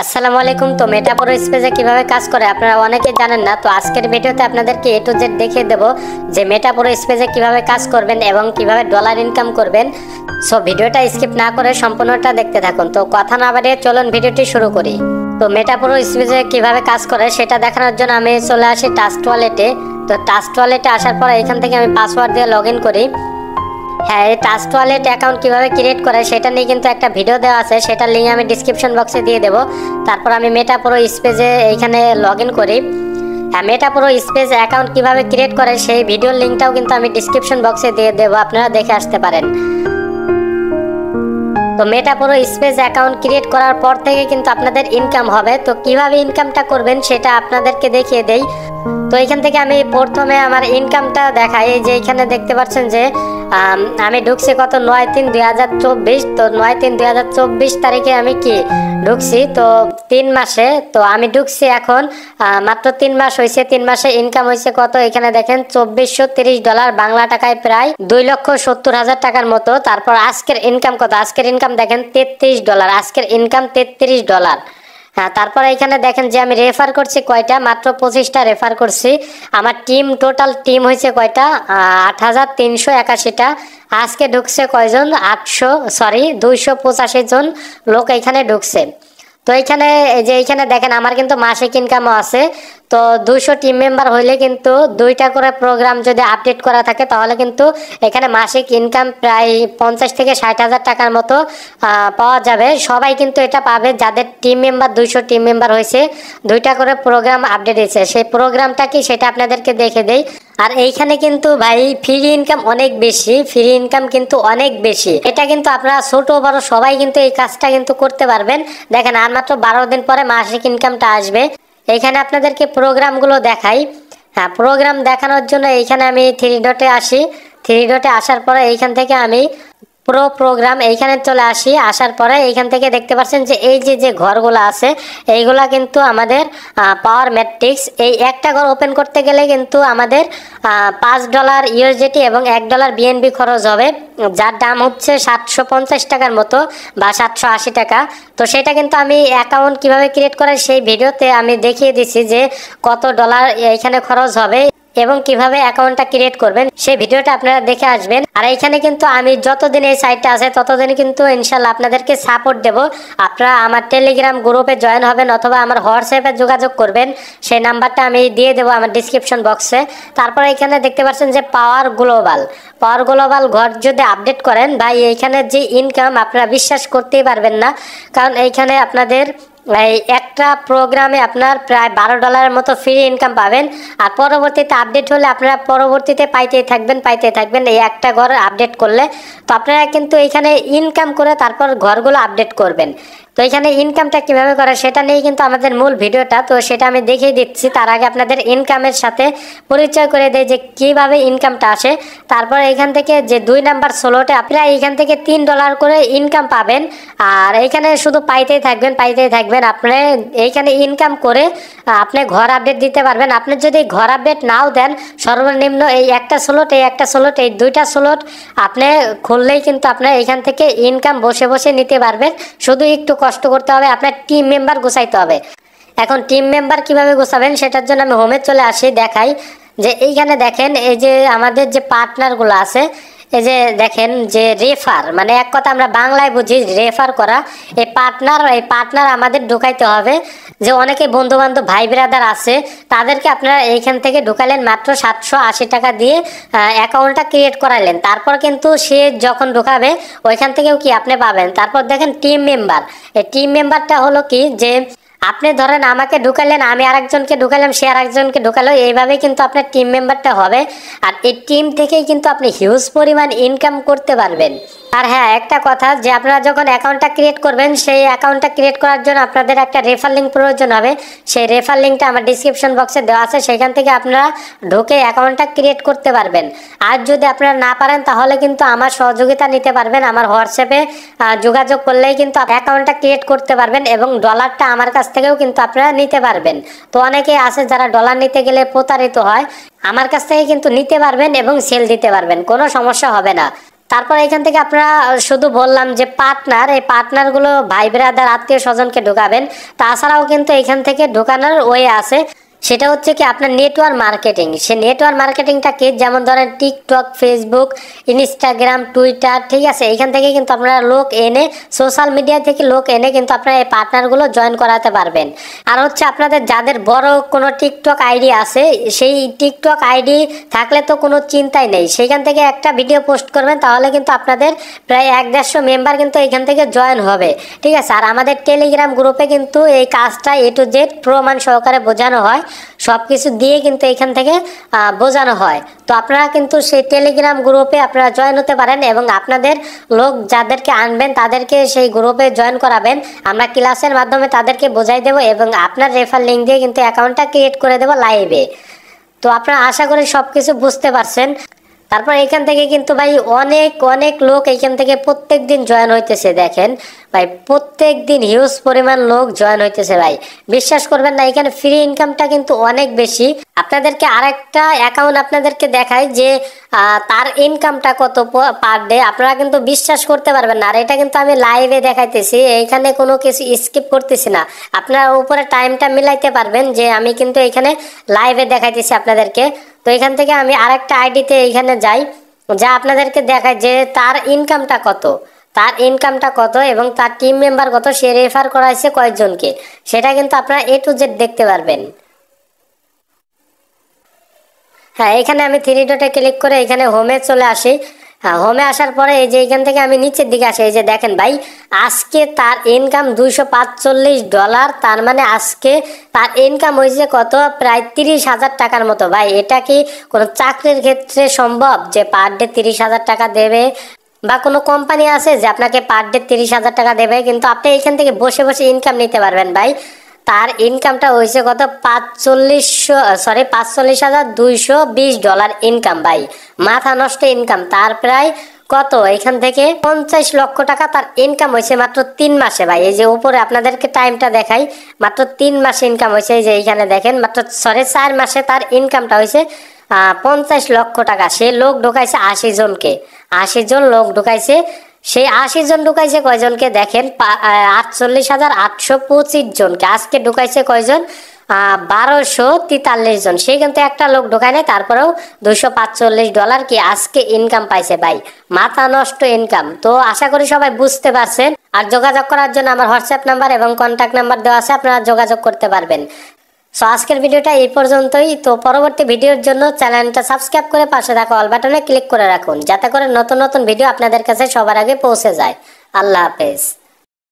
আসসালামু আলাইকুম। তো মেটাপ্রো স্পেসে কিভাবে কাজ করে আপনারা অনেকে জানেন না। তো আজকের ভিডিওতে আপনাদেরকে এ টু জেড দেখিয়ে দেব যে মেটাপ্রো স্পেসে কিভাবে কাজ করবেন এবং কিভাবে ডলার ইনকাম করবেন। সো ভিডিওটা স্কিপ না করে সম্পূর্ণটা দেখতে থাকুন। তো কথা না বাড়িয়ে চলুন ভিডিওটি শুরু করি। তো মেটাপ্রো স্পেসে কিভাবে কাজ করে সেটা দেখানোর জন্য আমি চলে আসি টাস্ক ওয়ালেটে। তো টাস্ক ওয়ালেটে আসার পর এখান থেকে আমি পাসওয়ার্ড দিয়ে লগ ইন করি। হ্যাঁ, এই টাস্ক ওয়ালেট অ্যাকাউন্ট কিভাবে ক্রিয়েট করে সেটা নিয়ে কিন্তু একটা ভিডিও দেওয়া আছে, সেটার লিঙ্ক আমি ডিসক্রিপশন বক্সে দিয়ে দেবো। তারপর আমি মেটাপ্রো স্পেসে এইখানে লগ ইন করি। হ্যাঁ, মেটাপ্রো স্পেস অ্যাকাউন্ট কিভাবে ক্রিয়েট করে সেই ভিডিওর লিঙ্কটাও কিন্তু আমি ডিসক্রিপশন বক্সে দিয়ে দেবো, আপনারা দেখে আসতে পারেন। তো মেটাপ্রো স্পেস অ্যাকাউন্ট ক্রিয়েট করার পর থেকে কিন্তু আপনাদের ইনকাম হবে। তো কিভাবে ইনকামটা করবেন সেটা আপনাদেরকে দেখিয়ে দেই। তো এখান থেকে আমি প্রথমে আমার ইনকামটা দেখাই। এই যে এখানে দেখতে পাচ্ছেন যে আমি ঢুকছি কত 9/3/2024। তো 9/3/2024 তারিখে আমি কি ঢুকছি, তো 3 মাসে। তো আমি ঢুকছি এখন মাত্র 3 মাস হয়েছে। 3 মাসে ইনকাম হয়েছে কত, এখানে দেখেন $2430, বাংলা টাকায় প্রায় 2,70,000 টাকার মতো। তারপর আজকের ইনকাম কত, আজকের ইনকাম দেখেন $33, আজকের ইনকাম $33। হ্যাঁ, তারপর এখানে দেখেন যে আমি রেফার করছি কয়টা, মাত্র 25টা রেফার করছি। আমার টোটাল টিম হয়েছে কয়টা, 8,381টা। আজকে ঢুকছে কয়জন, 285 জন লোক এখানে ঢুকছে। তো এইখানে এই যে এইখানে দেখেন আমার কিন্তু মাসিক ইনকামও আছে। তো 200 টিম মেম্বার হইলে কিন্তু 2টা করে প্রোগ্রাম যদি আপডেট করা থাকে তাহলে কিন্তু এখানে মাসিক ইনকাম প্রায় 50 থেকে 60,000 টাকার মতো পাওয়া যাবে। সবাই কিন্তু এটা পাবে যাদের টিম মেম্বার 200 টিম মেম্বার হয়েছে, 2টা করে প্রোগ্রাম আপডেট হয়েছে। সেই প্রোগ্রামটা কি সেটা আপনাদেরকে দেখে দেই। আর এইখানে কিন্তু ভাই ফ্রি ইনকাম অনেক বেশি, ফ্রি ইনকাম কিন্তু অনেক বেশি। এটা কিন্তু আপনারা ছোট বড় সবাই কিন্তু এই কাজটা কিন্তু করতে পারবেন। দেখেন আর মাত্র 12 দিন পরে মাসিক ইনকামটা আসবে। এইখানে আপনাদেরকে প্রোগ্রামগুলো দেখাই। হ্যাঁ, প্রোগ্রাম দেখানোর জন্য এইখানে আমি 3 ডটে আসি। 3 ডটে আসার পরে এইখান থেকে আমি প্রো প্রোগ্রাম এইখানে চলে আসি। আসার পরে এইখান থেকে দেখতে পাচ্ছেন যে এই যে ঘরগুলো আছে এইগুলা কিন্তু আমাদের পাওয়ার ম্যাট্রিক্স। এই একটা ঘর ওপেন করতে গেলে কিন্তু আমাদের $5 ইউএসডিটি এবং $1 বিএনবি খরচ হবে, যার দাম হচ্ছে 750 টাকার মতো বা 780 টাকা। তো সেটা কিন্তু আমি অ্যাকাউন্ট কিভাবে ক্রিয়েট করে সেই ভিডিওতে আমি দেখিয়ে দিচ্ছি যে কত ডলার এইখানে খরচ হবে এবং কিভাবে অ্যাকাউন্টটা ক্রিয়েট করবেন সেই ভিডিওটা আপনারা দেখে আসবেন। আর এইখানে কিন্তু আমি যতদিন এই সাইটটা আছে ততদিন কিন্তু ইনশাল্লাহ আপনাদেরকে সাপোর্ট দেব। আপনারা আমার টেলিগ্রাম গ্রুপে জয়েন হবেন অথবা আমার হোয়াটসঅ্যাপে যোগাযোগ করবেন, সেই নাম্বারটা আমি দিয়ে দেবো আমার ডিসক্রিপশন বক্সে। তারপর এখানে দেখতে পাচ্ছেন যে পাওয়ার গ্লোবাল ঘর যদি আপডেট করেন ভাই এইখানে যে ইনকাম আপনারা বিশ্বাস করতেই পারবেন না। কারণ এইখানে আপনাদের এই একটা প্রোগ্রামে আপনার প্রায় $12 মতো ফ্রি ইনকাম পাবেন। আর পরবর্তীতে আপডেট হলে আপনারা পরবর্তীতে পাইতেই থাকবেন এই একটা ঘর আপডেট করলে। তো আপনারা কিন্তু এইখানে ইনকাম করে তারপর ঘরগুলো আপডেট করবেন। তো এখানে ইনকামটা কিভাবে করে সেটা নিয়ে কিন্তু আমাদের মূল ভিডিওটা, তো সেটা আমি দেখিয়ে দিচ্ছি। তার আগে আপনাদের ইনকামের সাথে পরিচয় করে দেয় যে কিভাবে ইনকামটা আসে। তারপর এখান থেকে যে 2 নাম্বার স্লটে আপনারা এইখান থেকে $3 করে ইনকাম পাবেন। আর এইখানে শুধু পাইতেই থাকবেন। আপনি এইখানে ইনকাম করে আপনি ঘর আপডেট দিতে পারবেন। আপনি যদি ঘর আপডেট নাও দেন সর্বনিম্ন এই একটা স্লট এই 2টা স্লট আপনি খুললেই কিন্তু আপনার এইখান থেকে ইনকাম বসে নিতে পারবেন। শুধু একটু কষ্ট করতে হবে, আপনার টিম মেম্বার গোছাইতে হবে। এখন টিম মেম্বার কিভাবে গোছাবেন সেটার জন্য আমি হোমে চলে আসি, দেখাই যে এইখানে দেখেন এই যে আমাদের যে পার্টনারগুলো আছে, এই যে দেখেন যে রেফার, মানে এক কথা আমরা বাংলায় বুঝি রেফার করা। এই পার্টনার আমাদের ঢুকাইতে হবে। যে অনেকে বন্ধু বান্ধব ভাই ব্রাদার আছে তাদেরকে আপনারা এইখান থেকে ঢুকালেন মাত্র 780 টাকা দিয়ে অ্যাকাউন্টটা ক্রিয়েট করালেন। তারপর কিন্তু সে যখন ঢুকাবে ওইখান থেকেও কি আপনি পাবেন। তারপর দেখেন টিম মেম্বার, এই টিম মেম্বারটা হলো কি যে আপনি ধরেন আমাকে ঢুকালেন, আমি আরেকজনকে ঢুকালাম, সে আরেকজনকে ঢুকালো, এইভাবে কিন্তু আপনার টিম মেম্বারটা হবে। আর এই টিম থেকেই কিন্তু আপনি হিউজ পরিমাণ ইনকাম করতে পারবেন। আর হ্যাঁ, একটা কথা যে আপনারা যখন অ্যাকাউন্টটা ক্রিয়েট করবেন সেই অ্যাকাউন্টটা ক্রিয়েট করার জন্য আপনাদের একটা রেফার লিঙ্ক প্রয়োজন হবে। সেই রেফার লিঙ্কটা আমার ডিসক্রিপশন বক্সে দেওয়া আছে, সেখান থেকে আপনারা ঢুকে অ্যাকাউন্টটা ক্রিয়েট করতে পারবেন। আর যদি আপনারা না পারেন তাহলে কিন্তু আমার সহযোগিতা নিতে পারবেন। আমার হোয়াটসঅ্যাপে যোগাযোগ করলেই কিন্তু অ্যাকাউন্টটা ক্রিয়েট করতে পারবেন এবং ডলারটা আমার কাছ থেকেও কিন্তু আপনারা নিতে পারবেন। তো অনেকেই আছে যারা ডলার নিতে গেলে প্রতারিত হয়, আমার কাছ থেকে কিন্তু নিতে পারবেন এবং সেল দিতে পারবেন, কোনো সমস্যা হবে না। তারপর এখান থেকে আপনারা শুধু বললাম যে পার্টনার, এই পার্টনারগুলো ভাই ব্রাদার আত্মীয় স্বজনকে ঢোকাবেন। তাছাড়াও কিন্তু এখান থেকে ঢোকানোর ওয়ে আছে, সেটা হচ্ছে কি আপনার নেটওয়ার্ক মার্কেটিং। সে নেটওয়ার্ক মার্কেটিংটা কি, যেমন ধরেন টিকটক, ফেসবুক, ইনস্টাগ্রাম, টুইটার, ঠিক আছে, এখান থেকে কিন্তু আপনারা লোক এনে, সোশ্যাল মিডিয়া থেকে লোক এনে কিন্তু আপনারা এই পার্টনারগুলো জয়েন করাতে পারবেন। আর হচ্ছে আপনাদের যাদের বড় কোনো টিকটক আইডি আছে, সেই টিকটক আইডি থাকলে তো কোনো চিন্তাই নেই, সেইখান থেকে একটা ভিডিও পোস্ট করবেন, তাহলে কিন্তু আপনাদের প্রায় 1-150 মেম্বার কিন্তু এখান থেকে জয়েন হবে, ঠিক আছে। আর আমাদের টেলিগ্রাম গ্রুপে কিন্তু এই কাজটা A to Z প্রমাণ সহকারে বোঝানো হয়, সব কিছু দিয়ে কিন্তু এখান থেকে বোঝানো হয়। তো আপনারা কিন্তু সেই টেলিগ্রাম গ্রুপে আপনারা জয়েন হতে পারেন এবং আপনাদের লোক যাদেরকে আনবেন তাদেরকে সেই গ্রুপে জয়েন করাবেন। আমরা ক্লাসের মাধ্যমে তাদেরকে বোঝাই দেবো এবং আপনার রেফার লিঙ্ক দিয়ে কিন্তু অ্যাকাউন্টটা ক্রিয়েট করে দেবো লাইভে। তো আপনারা আশা করি সব কিছু বুঝতে পারছেন। তারপর এখান থেকে কিন্তু ভাই অনেক অনেক লোক এখান থেকে প্রত্যেক দিন জয়েন হইতেছে, দেখেন ভাই প্রত্যেক দিন হিউজ পরিমাণ লোক জয়েন হইতেছে ভাই, বিশ্বাস করবেন না। এখানে ফ্রি ইনকামটা কিন্তু অনেক বেশি। আপনাদেরকে আরেকটা অ্যাকাউন্ট আপনাদেরকে দেখাই যে তার ইনকামটা কত পার ডে, আপনারা কিন্তু বিশ্বাস করতে পারবেন না। আর এটা কিন্তু আমি লাইভে দেখাইতেছি, এইখানে কোনো কিছু স্কিপ করতেছি না, আপনারা উপরে টাইমটা মিলাইতে পারবেন যে আমি কিন্তু এখানে লাইভে দেখাইতেছি আপনাদেরকে। তো এখান থেকে আমি আরেকটা আইডিতে এইখানে যাই, যা আপনাদেরকে দেখায় যে তার ইনকামটা কত, তার ইনকামটা কত এবং তার টিম মেম্বার কত, সে রেফার করাইছে কয়েকজনকে, সেটা কিন্তু আপনারা A to Z দেখতে পারবেন। হ্যাঁ, এখানে আমি 3 ডটে ক্লিক করে এখানে হোমে চলে আসি। হ্যাঁ, হোমে আসার পরে এই যে এখান থেকে আমি নিচের দিকে আসি, এই যে দেখেন ভাই আজকে তার ইনকাম $245, তার মানে আজকে তার ইনকাম হয়েছে কত, প্রায় 30,000 টাকার মতো। ভাই এটা কি কোনো চাকরির ক্ষেত্রে সম্ভব যে পার ডে 30,000 টাকা দেবে, বা কোনো কোম্পানি আছে যে আপনাকে পার ডে 30,000 টাকা দেবে? কিন্তু আপনি এখান থেকে বসে বসে ইনকাম নিতে পারবেন ভাই। তার ইনকামটা হয়েছে কত, $45,220 ইনকাম ভাই, মাথা নষ্ট ইনকাম। তার প্রায় কত, এখান থেকে 50 লক্ষ টাকা তার ইনকাম হয়েছে মাত্র 3 মাসে ভাই। এই যে উপরে আপনাদেরকে টাইমটা দেখাই, মাত্র 3 মাসে ইনকাম হয়েছে। এই যে এইখানে দেখেন মাত্র 4 মাসে তার ইনকামটা হয়েছে 50 লক্ষ টাকা। সে লোক ঢুকাইছে 80 জনকে, 80 জন লোক ঢুকাইছে। সেই 80 জন ঢুকাইছে কয়জনকে দেখেন, 48,825 জনকে। আজকে ঢুকাইছে কয়জন, 1243 জন। সে কিন্তু একটা লোক ঢোকায় নাই, তারপরেও $245 কি আজকে ইনকাম পাইছে ভাই, মাথা নষ্ট ইনকাম। তো আশা করি সবাই বুঝতে পারছেন। আর যোগাযোগ করার জন্য আমার হোয়াটসঅ্যাপ নাম্বার এবং কন্ট্যাক্ট নাম্বার দেওয়া আছে, আপনারা যোগাযোগ করতে পারবেন। সো আজকের ভিডিওটা এই পর্যন্তই। তো পরবর্তী ভিডিওর জন্য চ্যানেলটা সাবস্ক্রাইব করে পাশে থাকা অল বাটনে ক্লিক করে রাখুন, যাতে করে নতুন নতুন ভিডিও আপনাদের কাছে সবার আগে পৌঁছে যায়। আল্লাহ হাফেজ।